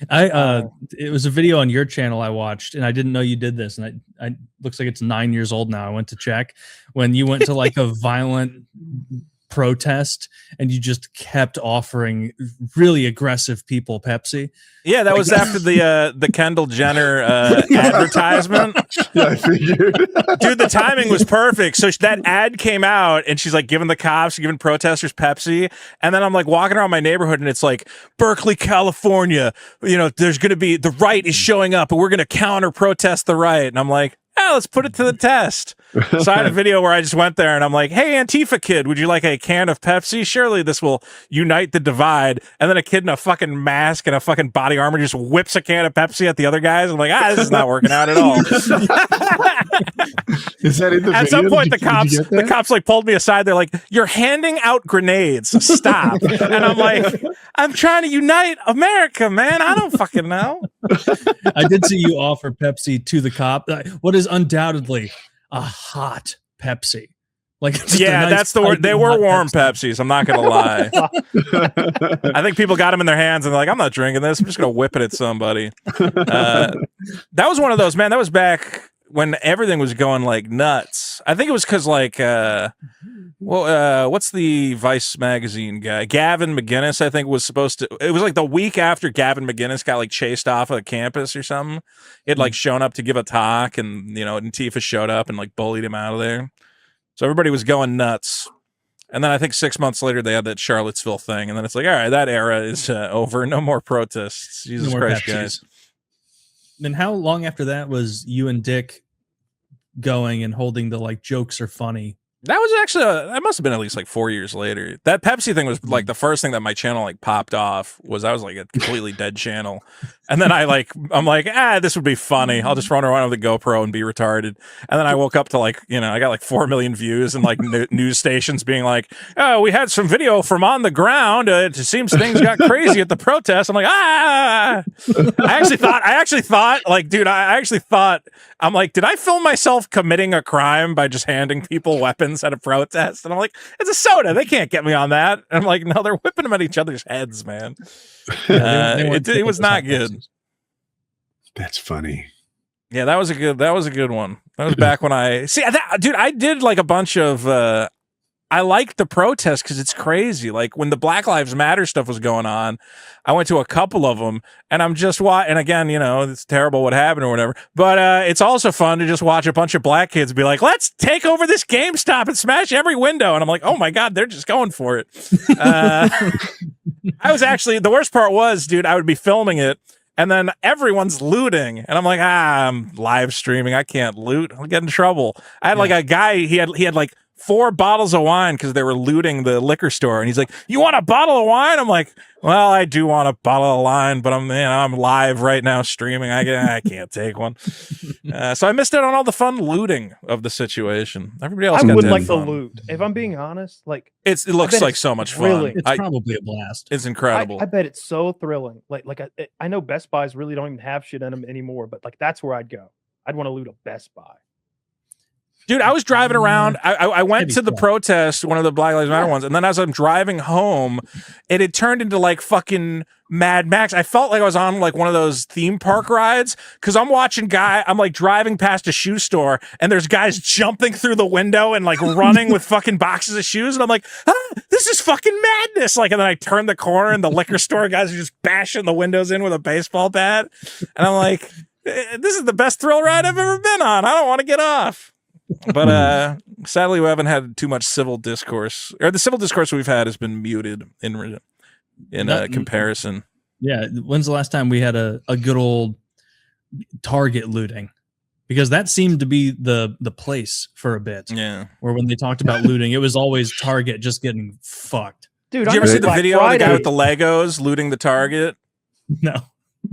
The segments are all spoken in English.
It was a video on your channel I watched, and I didn't know you did this. And I looks like it's 9 years old now. I went to check when you went to like a violent protest, and you just kept offering really aggressive people Pepsi. Yeah, that was after the Kendall Jenner advertisement. Yeah, I figured. Dude, the timing was perfect. So that ad came out, and she's like giving the cops, giving protesters Pepsi, and then I'm like walking around my neighborhood, and it's like Berkeley, California. You know, there's going to be the right is showing up, and we're going to counter protest the right, and I'm like, let's put it to the test. So I had a video where I just went there and I'm like, hey, Antifa kid, would you like a can of Pepsi? Surely this will unite the divide. And then a kid in a fucking mask and a fucking body armor just whips a can of Pepsi at the other guys. I'm like, this is not working out at all. Is that in the At video? some point, the cops like pulled me aside. They're like, you're handing out grenades. Stop. And I'm like, I'm trying to unite America, man. I don't fucking know. I did see you offer Pepsi to the cop. What is undoubtedly a hot Pepsi. Like, yeah, that's the word. They were warm Pepsis. I'm not gonna lie. I think people got them in their hands and they're like, I'm not drinking this. I'm just gonna whip it at somebody. That was one of those, man. That was back when everything was going like nuts. I think it was because like, what's the Vice magazine guy? Gavin McGinnis, I think, was supposed to. It was like the week after Gavin McGinnis got like chased off of campus or something. He had like shown up to give a talk, and Antifa showed up and like bullied him out of there. So everybody was going nuts. And then I think 6 months later they had that Charlottesville thing, and then it's like, all right, that era is over. No more protests. Jesus Christ, guys. Then how long after that was you and Dick going and holding the like jokes are funny? That was actually that must have been at least like 4 years later. That Pepsi thing was like the first thing that my channel like popped off. Was I was like a completely dead channel, and then I'm like this would be funny. I'll just run around with a GoPro and be retarded. And then I woke up to like I got like 4 million views and like news stations being like, oh, we had some video from on the ground. It seems things got crazy at the protest. I'm like I actually thought like, dude, I'm like, did I film myself committing a crime by just handing people weapons at a protest? And I'm like, it's a soda. They can't get me on that. And I'm like, no, they're whipping them at each other's heads, man. It was not good. That's funny. Yeah, that was a good one. That was back when I did like a bunch of I liked the protest because it's crazy. Like when the Black Lives Matter stuff was going on, I went to a couple of them, and I'm just and again, it's terrible what happened or whatever. But it's also fun to just watch a bunch of black kids be like, "Let's take over this GameStop and smash every window." And I'm like, "Oh my god, they're just going for it." I was actually the worst part was, dude, I would be filming it, and then everyone's looting, and I'm like, I'm live streaming. I can't loot. I'll get in trouble. I had like a guy. He had like 4 bottles of wine because they were looting the liquor store, and he's like, "You want a bottle of wine?" I'm like, "Well, I do want a bottle of wine, but I'm live right now streaming. I can't take one." So I missed out on all the fun looting of the situation. Everybody else I would like fun. the loot. If I'm being honest, like it looks like so much fun. Thrilling. It's probably a blast. It's incredible. I bet it's so thrilling. Like I know Best Buys really don't even have shit in them anymore, but like that's where I'd go. I'd want to loot a Best Buy. Dude, I was driving around. I went to the protest, one of the Black Lives Matter ones, and then as I'm driving home, it had turned into like fucking Mad Max. I felt like I was on like one of those theme park rides because I'm like driving past a shoe store, and there's guys jumping through the window and like running with fucking boxes of shoes, and I'm like, this is fucking madness. Like, and then I turn the corner, and the liquor store guys are just bashing the windows in with a baseball bat, and I'm like, this is the best thrill ride I've ever been on. I don't want to get off. But sadly, we haven't had too much civil discourse, or the civil discourse we've had has been muted in comparison. Yeah, when's the last time we had a good old Target looting? Because that seemed to be the place for a bit. Yeah, where when they talked about looting, it was always Target just getting fucked. Dude, did you ever see the video of the guy with the Legos looting the Target? No.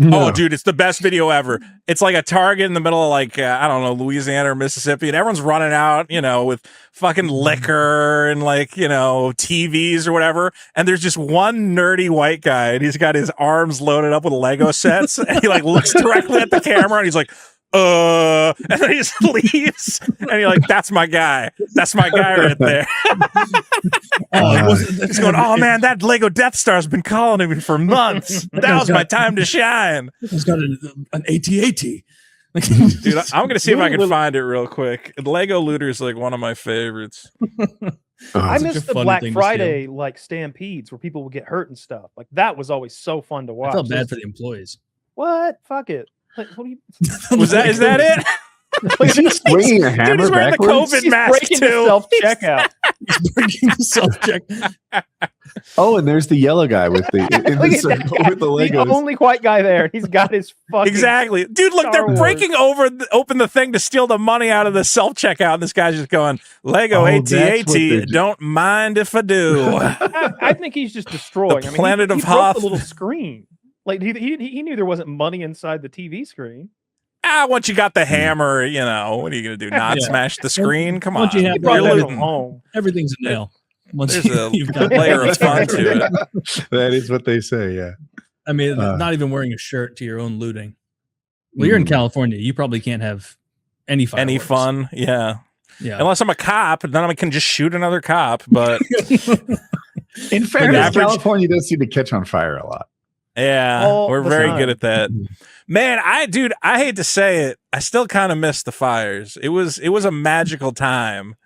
Oh, dude, it's the best video ever. It's like a Target in the middle of like, I don't know, Louisiana or Mississippi, and everyone's running out, with fucking liquor and like, TVs or whatever. And there's just one nerdy white guy, and he's got his arms loaded up with Lego sets, and he like looks directly at the camera, and he's like, and then he just leaves, and you're like, "That's my guy. That's my guy right there." He's going, "Oh man, that Lego Death Star's been calling to me for months. That was my time to shine." He's got an AT-AT. Dude, I'm gonna see if I can find it real quick. Lego Looter is like one of my favorites. I Such a missed the funny Black thing to Friday like stampedes where people would get hurt and stuff. Like that was always so fun to watch. I felt bad for the employees. What? Fuck it. Like, what are you? Is that it? Is he swinging a hammer Dude, he's wearing the backwards? COVID He's mask breaking the too. self checkout. He's breaking the self-check. Oh, and there's the yellow guy with the in Look the at that circle guy. with the The Legos. only white guy there. He's got his fucking Exactly, dude. Look, Star they're Wars. breaking open the thing to steal the money out of the self checkout, and this guy's just going, "Lego Oh, that's what AT-AT, they're don't mind if I do." I think he's just destroying. The planet he of broke Hoth. the little screen. Like he knew there wasn't money inside the TV screen. Once you got the hammer, you know, what are you gonna do? Not Yeah. smash the screen? Come on, Once you have He brought you're that losing. from home. Everything's a nail. Once There's a you've got layer of fun to it. That is what they say. Yeah. I mean, not even wearing a shirt to your own looting. Well, you're in California. You probably can't have any fireworks. Any fun? Yeah. Yeah. Unless I'm a cop, then I can just shoot another cop. But In fairness, average- California does seem to catch on fire a lot. yeah, All we're the very time. good at that. Man, I hate to say it, I still kind of miss the fires. It was a magical time.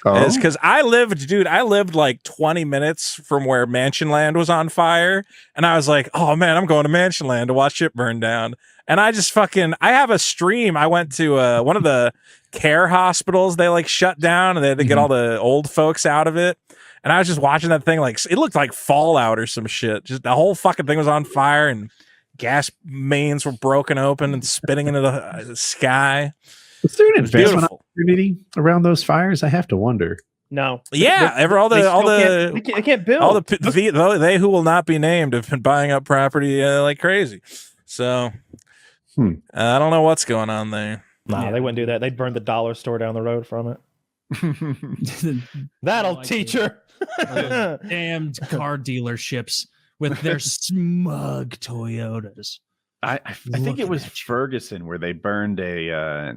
Oh, Because I lived like 20 minutes from where Mansionland was on fire, and I was like, oh man, I'm going to Mansionland to watch it burn down. And I just I have a stream. I went to one of the care hospitals they like shut down, and they had to get all the old folks out of it. And I was just watching that thing, like it looked like Fallout or some shit. Just the whole fucking thing was on fire, and gas mains were broken open and spitting into the sky. is there an It was investment beautiful. opportunity around those fires? I have to wonder. No. Yeah, They can't build. all they who will not be named have been buying up property like crazy. So I don't know what's going on there. Nah, they wouldn't do that. They'd burn the dollar store down the road from it. That'll Like teach it. her. Damned car dealerships with their smug Toyotas. I think it was Looking at you. Ferguson where they burned a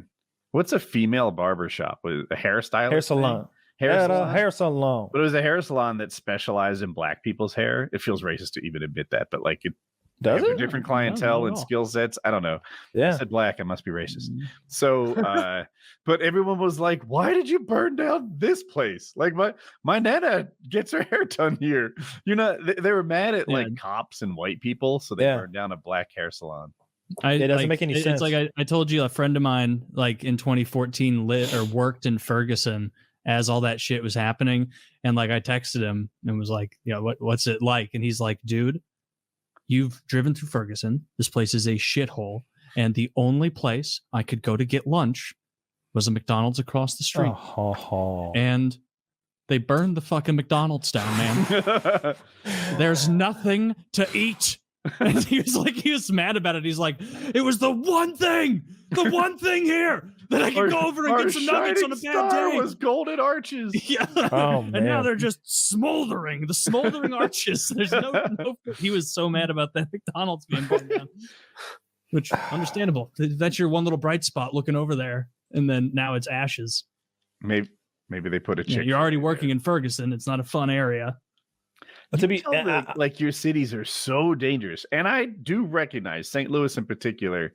what's a female barber shop? Was it a hairstylist? Hair thing? salon. Hair salon. Hair salon. But it was a hair salon that specialized in black people's hair. It feels racist to even admit that, but like it Does have a it? different No, clientele not at and all. skill sets. I don't know. I Yeah. said black, I must be racist. So but everyone was like, why did you burn down this place? Like my nana gets her hair done here. You know, they were mad at like cops and white people, so they Yeah. burned down a black hair salon. It doesn't make any It's sense. like I told you, a friend of mine, like in 2014, worked in Ferguson as all that shit was happening, and like I texted him and was like, "Yeah, what's it like?" And he's like, "Dude, you've driven through Ferguson. This place is a shithole, and the only place I could go to get lunch was a McDonald's across the street, and they burned the fucking McDonald's down, man. There's nothing to eat." And he was mad about it. He's like, it was the one thing here that I could go over and get some nuggets on a bad day. Was golden arches. Yeah. Oh, And now man. they're just smoldering. The smoldering arches. There's no. He was so mad about that McDonald's being burned down. Which understandable. That's your one little bright spot looking over there, and then now it's ashes. Maybe they put a You know, chick. you're already working in Ferguson. It's not a fun area. To be Tell that, like your cities are so dangerous, and I do recognize St. Louis in particular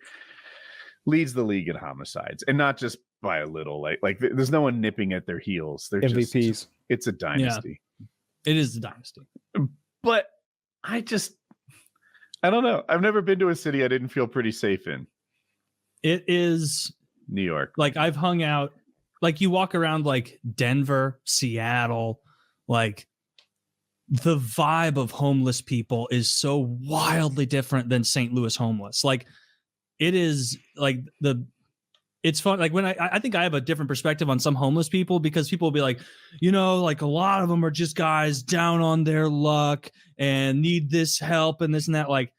leads the league in homicides, and not just by a little. Like there's no one nipping at their heels. They're MVPs. Just, it's a dynasty. It is the dynasty. But I don't know. I've never been to a city I didn't feel pretty safe in. It is. New York. Like I've hung out, like you walk around like Denver, Seattle, like the vibe of homeless people is so wildly different than St. Louis homeless. Like it is like it's fun. Like when I think I have a different perspective on some homeless people, because people will be like, you know, like a lot of them are just guys down on their luck and need this help and this and that. Like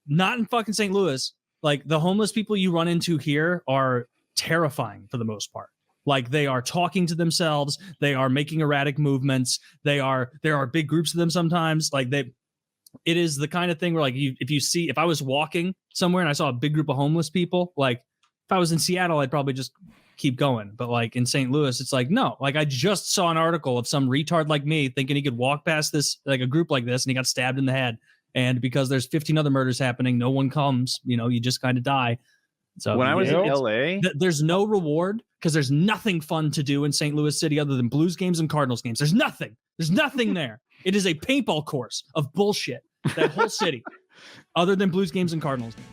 not in fucking St. Louis. Like the homeless people you run into here are terrifying for the most part. Like they are talking to themselves. They are making erratic movements. There are big groups of them sometimes. Like it is the kind of thing where like if I was walking somewhere and I saw a big group of homeless people, like If I was in Seattle, I'd probably just keep going. But like in St. Louis, it's like, no, like I just saw an article of some retard like me thinking he could walk past this, like a group like this, and he got stabbed in the head. And because there's 15 other murders happening, no one comes, you just kind of die. So when I was in LA, there's no reward because there's nothing fun to do in St. Louis City other than Blues games and Cardinals games. There's nothing there. It is a paintball course of bullshit, that whole city, other than Blues games and Cardinals games.